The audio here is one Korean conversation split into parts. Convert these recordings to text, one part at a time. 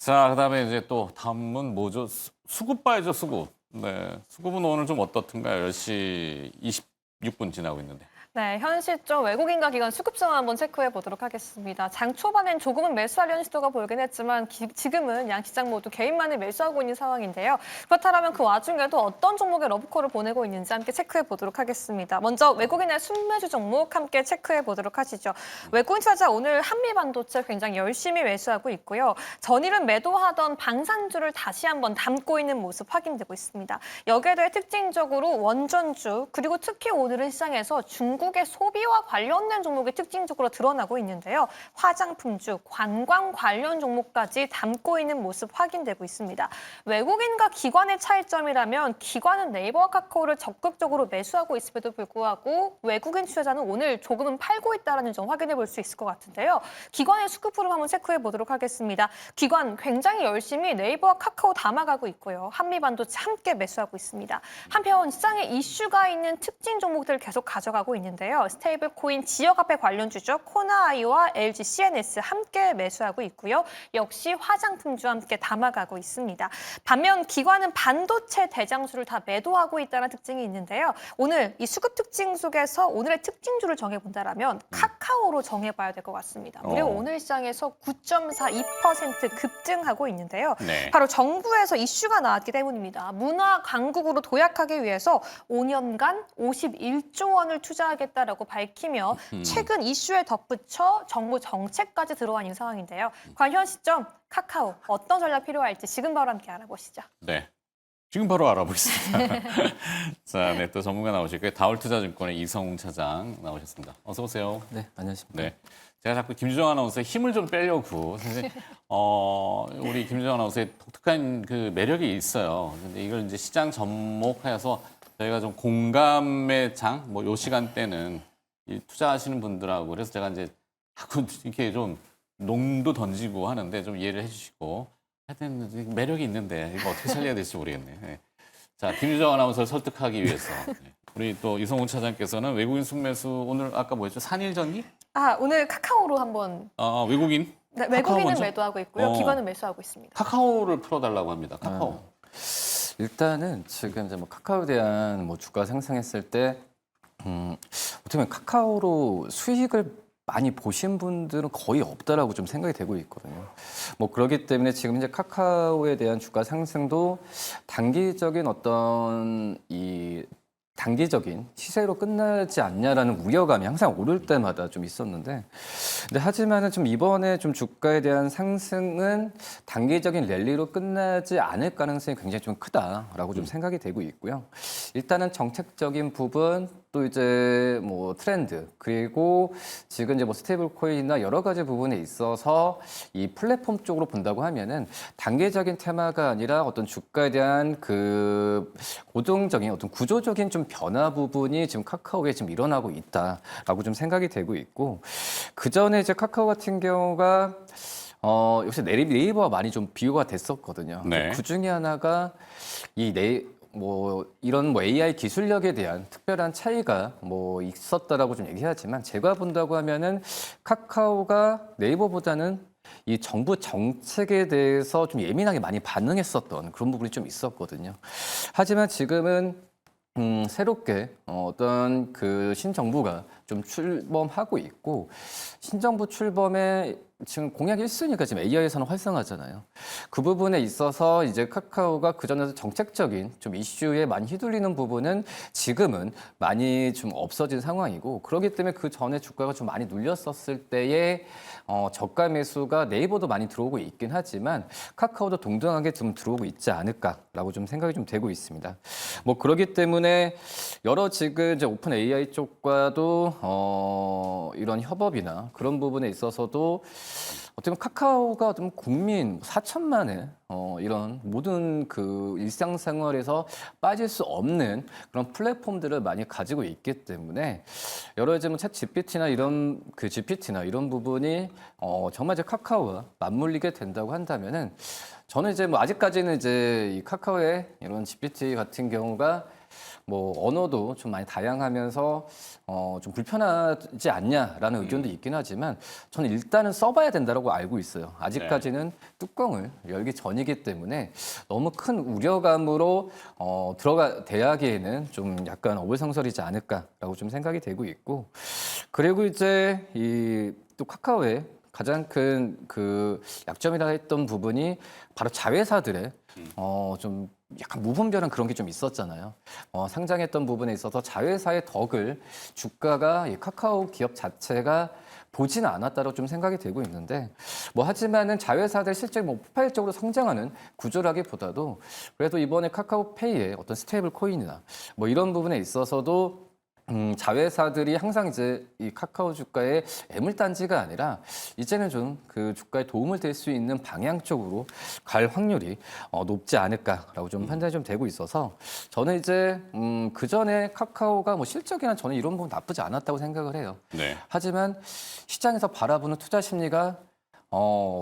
자, 그다음에 이제 또 다음은 뭐죠? 수급 봐야죠, 수급. 네, 수급은 오늘 좀 어떻든가요? 10시 26분 지나고 있는데. 네, 현 시점 외국인과 기관 수급 상황 한번 체크해 보도록 하겠습니다. 장 초반엔 조금은 매수하려는 시도가 보이긴 했지만 지금은 양 시장 모두 개인만을 매수하고 있는 상황인데요. 그렇다면 그 와중에도 어떤 종목의 러브콜을 보내고 있는지 함께 체크해 보도록 하겠습니다. 먼저 외국인의 순매수 종목 함께 체크해 보도록 하시죠. 외국인 투자자 오늘 한미반도체 굉장히 열심히 매수하고 있고요. 전일은 매도하던 방산주를 다시 한번 담고 있는 모습 확인되고 있습니다. 여기에 대해 특징적으로 원전주 그리고 특히 오늘은 시장에서 중국의 소비와 관련된 종목이 특징적으로 드러나고 있는데요. 화장품주, 관광 관련 종목까지 담고 있는 모습 확인되고 있습니다. 외국인과 기관의 차이점이라면 기관은 네이버와 카카오를 적극적으로 매수하고 있음에도 불구하고 외국인 투자자는 오늘 조금은 팔고 있다는 점 확인해 볼 수 있을 것 같은데요. 기관의 수급 흐름 한번 체크해 보도록 하겠습니다. 기관 굉장히 열심히 네이버와 카카오 담아가고 있고요. 한미반도체 함께 매수하고 있습니다. 한편 시장에 이슈가 있는 특징 종목들을 계속 가져가고 있는데요. 스테이블 코인 지역화폐 관련주죠. 코나아이와 LG CNS 함께 매수하고 있고요. 역시 화장품주 함께 담아가고 있습니다. 반면 기관은 반도체 대장주를 다 매도하고 있다는 특징이 있는데요. 오늘 이 수급 특징 속에서 오늘의 특징주를 정해본다면 카카오로 정해봐야 될 것 같습니다. 무려 오늘 시장에서 9.42% 급증하고 있는데요. 네. 바로 정부에서 이슈가 나왔기 때문입니다. 문화 강국으로 도약하기 위해서 5년간 51조 원을 투자하겠다라고 밝히며 최근 이슈에 덧붙여 정부 정책까지 들어와 있는 상황인데요. 과연 현 시점 카카오 어떤 전략 필요할지 지금 바로 함께 알아보시죠. 네. 지금 바로 알아보겠습니다. 자, 네, 또 전문가 나오실게요. 다올투자증권의 이성웅 차장 나오셨습니다. 어서 오세요. 네, 안녕하십니까. 네. 제가 자꾸 김주정 아나운서의 힘을 좀 빼려고 사실 우리 김주정 아나운서의 독특한 그 매력이 있어요. 근데 이걸 이제 시장 접목해서 저희가 좀 공감의 장, 뭐 요 시간대는 이 투자하시는 분들하고 그래서 제가 이제 자꾸 이렇게 좀 농도 던지고 하는데 좀 이해를 해주시고 하여튼 매력이 있는데 이거 어떻게 살려야 될지 모르겠네. 네. 자, 김유정 아나운서를 설득하기 위해서 우리 또 이성훈 차장께서는 외국인 순매수 오늘 아까 뭐였죠? 산일전기? 오늘 카카오로 한번 외국인? 네, 카카오 외국인은 먼저? 매도하고 있고요. 기관은 매수하고 있습니다. 카카오를 풀어달라고 합니다. 카카오. 일단은 지금 이제 뭐 카카오에 대한 뭐 주가 상승했을 때 어떻게 보면 카카오로 수익을 많이 보신 분들은 거의 없다라고 좀 생각이 되고 있거든요. 뭐 그렇기 때문에 지금 이제 카카오에 대한 주가 상승도 단기적인 어떤 이 단기적인 시세로 끝나지 않냐라는 우려감이 항상 오를 때마다 좀 있었는데, 근데 하지만은 좀 이번에 좀 주가에 대한 상승은 단기적인 랠리로 끝나지 않을 가능성이 굉장히 좀 크다라고 좀 생각이 되고 있고요. 일단은 정책적인 부분 또 이제 뭐 트렌드 그리고 지금 이제 뭐 스테이블 코인이나 여러 가지 부분에 있어서 이 플랫폼 쪽으로 본다고 하면은 단계적인 테마가 아니라 어떤 주가에 대한 그 고정적인 어떤 구조적인 좀 변화 부분이 지금 카카오에 지금 일어나고 있다라고 좀 생각이 되고 있고, 그 전에 이제 카카오 같은 경우가 요새 네이버와 많이 좀 비교가 됐었거든요. 네. 그 중에 하나가 뭐 이런 뭐 AI 기술력에 대한 특별한 차이가 뭐 있었다라고 좀 얘기하지만, 제가 본다고 하면은 카카오가 네이버보다는 이 정부 정책에 대해서 좀 예민하게 많이 반응했었던 그런 부분이 좀 있었거든요. 하지만 지금은 새롭게 어떤 그 신정부가 좀 출범하고 있고, 신정부 출범에 지금 공약 1순위가 지금 AI 산업 활성화잖아요. 그 부분에 있어서 이제 카카오가 그전에도 정책적인 좀 이슈에 많이 휘둘리는 부분은 지금은 많이 좀 없어진 상황이고, 그렇기 때문에 그 전에 주가가 좀 많이 눌렸었을 때에 저가 매수가 네이버도 많이 들어오고 있긴 하지만 카카오도 동등하게 좀 들어오고 있지 않을까라고 좀 생각이 좀 되고 있습니다. 뭐 그렇기 때문에 여러 지금 이제 오픈 AI 쪽과도 이런 협업이나 그런 부분에 있어서도 어떻게 보면 카카오가 어떤 국민 4천만의 이런 모든 그 일상생활에서 빠질 수 없는 그런 플랫폼들을 많이 가지고 있기 때문에 여러 이제 뭐챗 GPT나 이런 그 GPT나 이런 부분이 정말 이제 카카오와 맞물리게 된다고 한다면은, 저는 이제 뭐 아직까지는 이제 이 카카오의 이런 GPT 같은 경우가 뭐 언어도 좀 많이 다양하면서 좀 불편하지 않냐라는 의견도 있긴 하지만 저는 일단은 써봐야 된다고 알고 있어요. 아직까지는 뚜껑을 열기 전이기 때문에 너무 큰 우려감으로 대하기에는 좀 약간 어불성설이지 않을까라고 좀 생각이 되고 있고 그리고 이제 이 또 카카오의 가장 큰 그 약점이라 했던 부분이 바로 자회사들의 좀 약간 무분별한 그런 게 좀 있었잖아요. 상장했던 부분에 있어서 자회사의 덕을 주가가 이 카카오 기업 자체가 보지는 않았다고 좀 생각이 되고 있는데 뭐 하지만은 자회사들 실제 뭐 폭발적으로 성장하는 구조라기보다도 그래도 이번에 카카오페이의 어떤 스테이블 코인이나 뭐 이런 부분에 있어서도 자회사들이 항상 이제 이 카카오 주가의 애물단지가 아니라 이제는 좀 그 주가에 도움을 될 수 있는 방향 쪽으로 갈 확률이 높지 않을까라고 좀 판단이 좀 되고 있어서 저는 이제 그 전에 카카오가 뭐 실적이나 저는 이런 부분 나쁘지 않았다고 생각을 해요. 네. 하지만 시장에서 바라보는 투자 심리가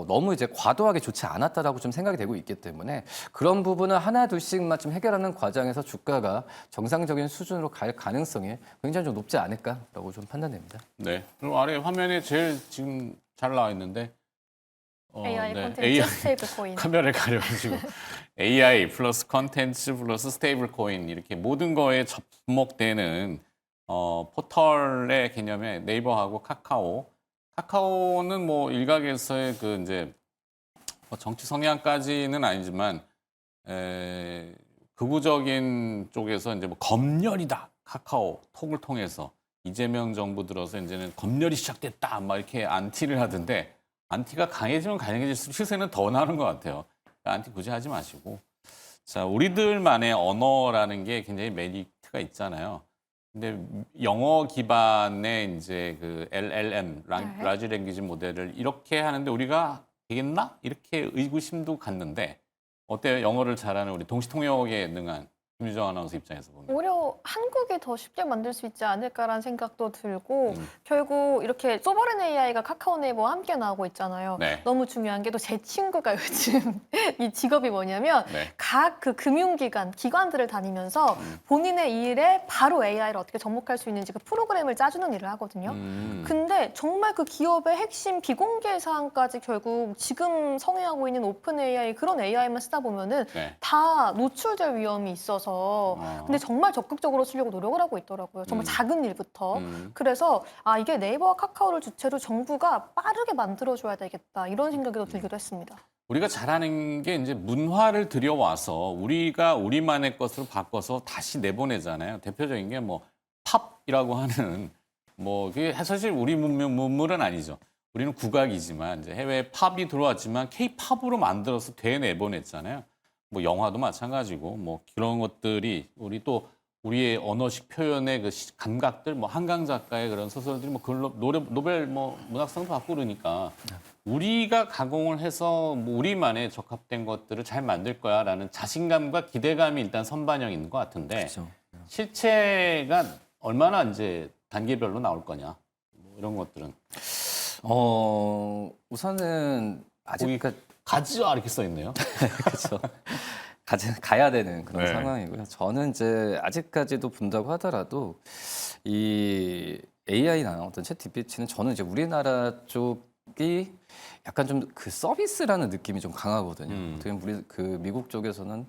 너무 이제 과도하게 좋지 않았다라고 좀 생각이 되고 있기 때문에 그런 부분을 하나 둘씩만 좀 해결하는 과정에서 주가가 정상적인 수준으로 갈 가능성이 굉장히 좀 높지 않을까라고 좀 판단됩니다. 네. 그리고 아래 화면에 제일 지금 잘 나와 있는데 AI 네. 콘텐츠 AI 스테이블 코인. 카메라를 가려가지고 AI 플러스 컨텐츠 플러스 스테이블 코인 이렇게 모든 거에 접목되는 포털의 개념에 네이버하고 카카오는 뭐 일각에서의 그 이제 뭐 정치 성향까지는 아니지만 극우적인 쪽에서 이제 뭐 검열이다 카카오 톡을 통해서 이재명 정부 들어서 이제는 검열이 시작됐다 막 이렇게 안티를 하던데 안티가 강해지면 강해질수록 시세는 더 나는 것 같아요. 안티 굳이 하지 마시고 자 우리들만의 언어라는 게 굉장히 메리트가 있잖아요. 근데 영어 기반의 이제 그 LLM, 라지 랭귀지 모델을 이렇게 하는데 우리가 되겠나? 이렇게 의구심도 갔는데 어때요? 영어를 잘하는 우리 동시통역에 능한 김유정 아나운서 입장에서 보면. 오히려 한국이 더 쉽게 만들 수 있지 않을까라는 생각도 들고 결국 이렇게 소버린 AI가 카카오 네이버와 함께 나오고 있잖아요. 네. 너무 중요한 게 또 제 친구가 요즘 이 직업이 뭐냐면 네. 각 그 금융기관, 기관들을 다니면서 본인의 일에 바로 AI를 어떻게 접목할 수 있는지 그 프로그램을 짜주는 일을 하거든요. 근데 정말 그 기업의 핵심 비공개 사항까지 결국 지금 성행하고 있는 오픈 AI 그런 AI만 쓰다 보면은 네. 다 노출될 위험이 있어서 근데 정말 적극적으로 쓰려고 노력을 하고 있더라고요. 정말 작은 일부터. 그래서 이게 네이버와 카카오를 주체로 정부가 빠르게 만들어줘야 되겠다 이런 생각이 더 들기도 했습니다. 우리가 잘하는 게 이제 문화를 들여와서 우리가 우리만의 것으로 바꿔서 다시 내보내잖아요. 대표적인 게 뭐 팝이라고 하는 뭐 그게 사실 우리 문물은 아니죠. 우리는 국악이지만 이제 해외에 팝이 들어왔지만 K-팝으로 만들어서 되내보냈잖아요. 뭐 영화도 마찬가지고 뭐 그런 것들이 우리 또 우리의 언어식 표현의 그 감각들 뭐 한강 작가의 그런 소설들이 뭐 그걸로 노벨 뭐 문학상도 받고 그러니까 우리가 가공을 해서 뭐 우리만의 적합된 것들을 잘 만들 거야라는 자신감과 기대감이 일단 선반영 있는 것 같은데 그렇죠. 실체가 얼마나 이제 단계별로 나올 거냐 뭐 이런 것들은 우선은 아직까지 가지와 이렇게 써 있네요. 그렇죠. 가야 되는 그런 네. 상황이고요. 저는 이제 아직까지도 본다고 하더라도 이 AI나 어떤 챗 GPT는 저는 이제 우리나라 쪽이 약간 좀 그 서비스라는 느낌이 좀 강하거든요. 어떻게 보면 우리 그 미국 쪽에서는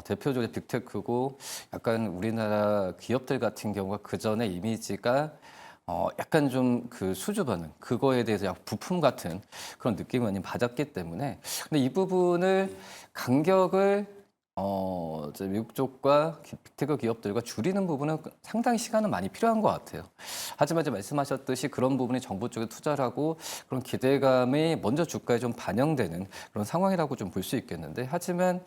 대표적인 빅테크고 약간 우리나라 기업들 같은 경우가 그 전에 이미지가 약간 좀 그 수주받는 그거에 대해서 약 부품 같은 그런 느낌을 많이 받았기 때문에 근데 이 부분을 간격을 이제 미국 쪽과 빅테크 기업들과 줄이는 부분은 상당히 시간은 많이 필요한 것 같아요. 하지만 이제 말씀하셨듯이 그런 부분이 정부 쪽에 투자를 하고 그런 기대감이 먼저 주가에 좀 반영되는 그런 상황이라고 좀 볼 수 있겠는데 하지만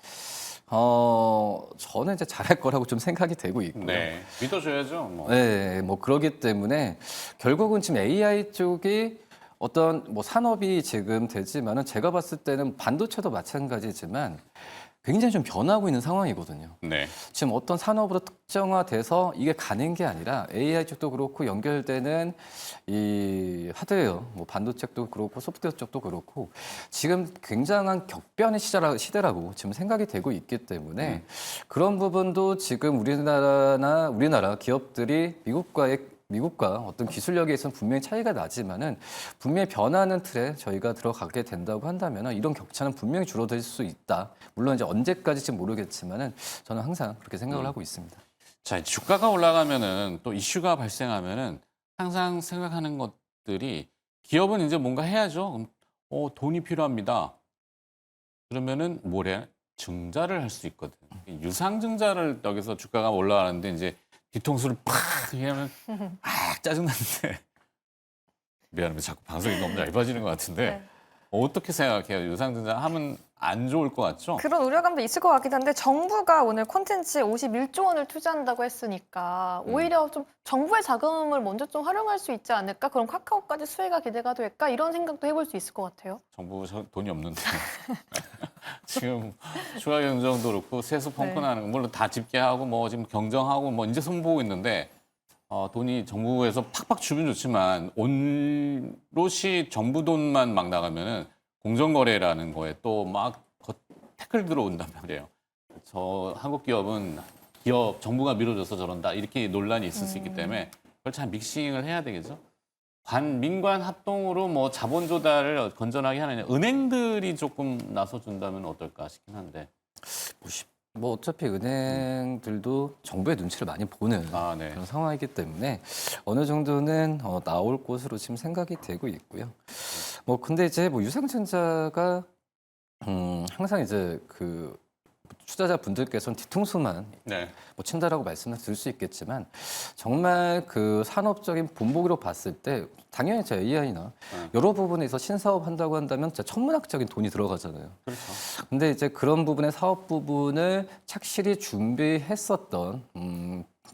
저는 이제 잘할 거라고 좀 생각이 되고 있고요. 네, 믿어줘야죠. 뭐. 네, 뭐 그러기 때문에 결국은 지금 AI 쪽이 어떤 뭐 산업이 지금 되지만은 제가 봤을 때는 반도체도 마찬가지지만 굉장히 좀 변하고 있는 상황이거든요. 네. 지금 어떤 산업으로 특정화돼서 이게 가는 게 아니라 AI 쪽도 그렇고 연결되는 이 하드웨어, 뭐 반도체 쪽도 그렇고 소프트웨어 쪽도 그렇고 지금 굉장한 격변의 시대라고 지금 생각이 되고 있기 때문에 그런 부분도 지금 우리나라 기업들이 미국과 어떤 기술력에 있어서 분명히 차이가 나지만은 분명히 변하는 틀에 저희가 들어가게 된다고 한다면 이런 격차는 분명히 줄어들 수 있다. 물론 이제 언제까지지 모르겠지만은 저는 항상 그렇게 생각을 하고 있습니다. 자, 주가가 올라가면은 또 이슈가 발생하면은 항상 생각하는 것들이 기업은 이제 뭔가 해야죠. 그럼 돈이 필요합니다. 그러면은 뭐래? 증자를 할 수 있거든. 유상증자를 여기서 주가가 올라가는데 이제 뒤통수를 팍 하면 짜증나는데 미안합니다. 자꾸 방송이 너무 얇아지는 것 같은데 네. 어떻게 생각해요? 유상증자 하면 안 좋을 것 같죠? 그런 우려감도 있을 것 같긴 한데 정부가 오늘 콘텐츠에 51조 원을 투자한다고 했으니까 오히려 좀 정부의 자금을 먼저 좀 활용할 수 있지 않을까? 그럼 카카오까지 수혜가 기대가 될까? 이런 생각도 해볼 수 있을 것 같아요. 정부 돈이 없는데 지금 추가 경정도 그렇고 세수 펑크나는 거 물론 다 집계하고 뭐 지금 경정하고 뭐 이제 손보고 있는데 돈이 정부에서 팍팍 주면 좋지만 오롯이 정부 돈만 막 나가면은 공정거래라는 거에 또 막 태클 들어온단 말이에요. 저 한국 기업은 정부가 밀어줘서 저런다 이렇게 논란이 있을 수 있기 때문에 그걸 잘 믹싱을 해야 되겠죠. 민관 합동으로 뭐 자본 조달을 건전하게 하느냐 은행들이 조금 나서준다면 어떨까 싶긴 한데. 뭐 어차피 은행들도 정부의 눈치를 많이 보는 네. 그런 상황이기 때문에 어느 정도는 나올 것으로 지금 생각이 되고 있고요. 뭐 근데 이제 뭐 유상증자가 항상 이제 그 투자자 분들께서는 뒤통수만 네. 뭐 친다라고 말씀을 드릴 수 있겠지만 정말 그 산업적인 본보기로 봤을 때 당연히 제 AI나 여러 부분에서 신사업 한다고 한다면 진짜 천문학적인 돈이 들어가잖아요. 그렇죠. 근데 이제 그런 부분의 사업 부분을 착실히 준비했었던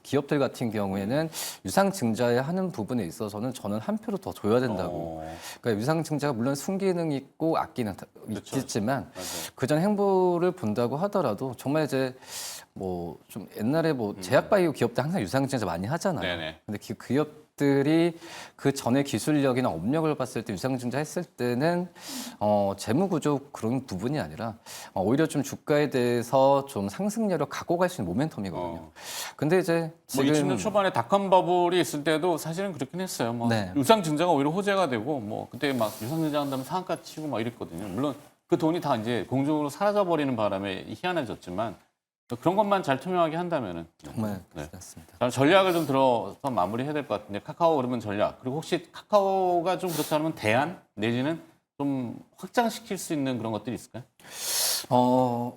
기업들 같은 경우에는 유상증자에 하는 부분에 있어서는 저는 한 표를 더 줘야 된다고. 그러니까 유상증자가 물론 순기능 있고 악기능 그렇죠. 있겠지만 맞아요. 그전 행보를 본다고 하더라도 정말 이제 뭐 좀 옛날에 뭐 제약바이오 기업들 항상 유상증자 많이 하잖아요. 네네. 근데 그 기업들이 그 전에 기술력이나 업력을 봤을 때 유상증자 했을 때는 재무구조 그런 부분이 아니라 오히려 좀 주가에 대해서 좀 상승률을 갖고 갈 수 있는 모멘텀이거든요. 근데 이제 뭐 지금 2000년 초반에 닷컴 버블이 있을 때도 사실은 그렇긴 했어요. 뭐 네. 유상증자가 오히려 호재가 되고 뭐 그때 막 유상증자 한다면 상한가 치고 막 이랬거든요. 물론 그 돈이 다 이제 공중으로 사라져 버리는 바람에 희한해졌지만 그런 것만 잘 투명하게 한다면은 정말 네. 그렇습니다. 저는 전략을 좀 들어서 마무리해야 될 것 같은데 카카오 그러면 전략 그리고 혹시 카카오가 좀 그렇다면 대안 내지는 좀 확장시킬 수 있는 그런 것들이 있을까요?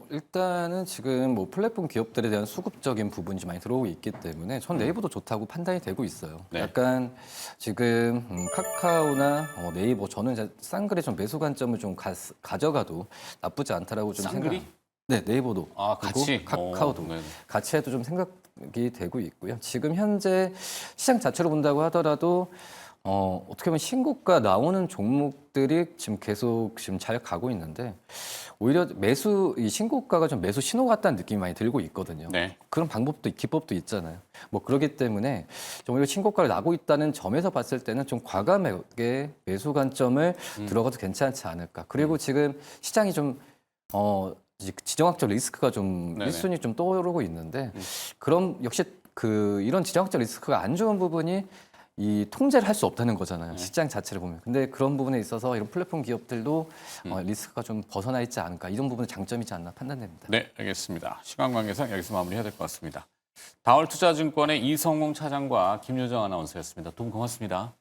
일단은 지금 뭐 플랫폼 기업들에 대한 수급적인 부분이 좀 많이 들어오고 있기 때문에 전 네이버도 좋다고 판단이 되고 있어요. 네. 약간 지금 카카오나 네이버 저는 이제 쌍글의 좀 매수 관점을 좀 가져가도 나쁘지 않다라고 좀 쌍글이? 네, 네이버도 그리고 같이 카카오도 네네. 같이 해도 좀 생각이 되고 있고요. 지금 현재 시장 자체로 본다고 하더라도 어떻게 보면 신고가 나오는 종목들이 지금 계속 지금 잘 가고 있는데 오히려 이 신고가가 좀 매수 신호 같다는 느낌이 많이 들고 있거든요. 네. 그런 기법도 있잖아요. 뭐 그렇기 때문에 좀 오히려 신고가를 나고 있다는 점에서 봤을 때는 좀 과감하게 매수 관점을 들어가도 괜찮지 않을까. 그리고 지금 시장이 좀 지정학적 리스크가 좀 네네. 1순위 좀 떠오르고 있는데 그럼 역시 이런 지정학적 리스크가 안 좋은 부분이 이 통제를 할 수 없다는 거잖아요. 시장 자체를 보면. 근데 그런 부분에 있어서 이런 플랫폼 기업들도 리스크가 좀 벗어나 있지 않을까. 이런 부분은 장점이지 않나 판단됩니다. 네, 알겠습니다. 시간 관계상 여기서 마무리해야 될 것 같습니다. 다올투자증권의 이성공 차장과 김유정 아나운서였습니다. 두 분 고맙습니다.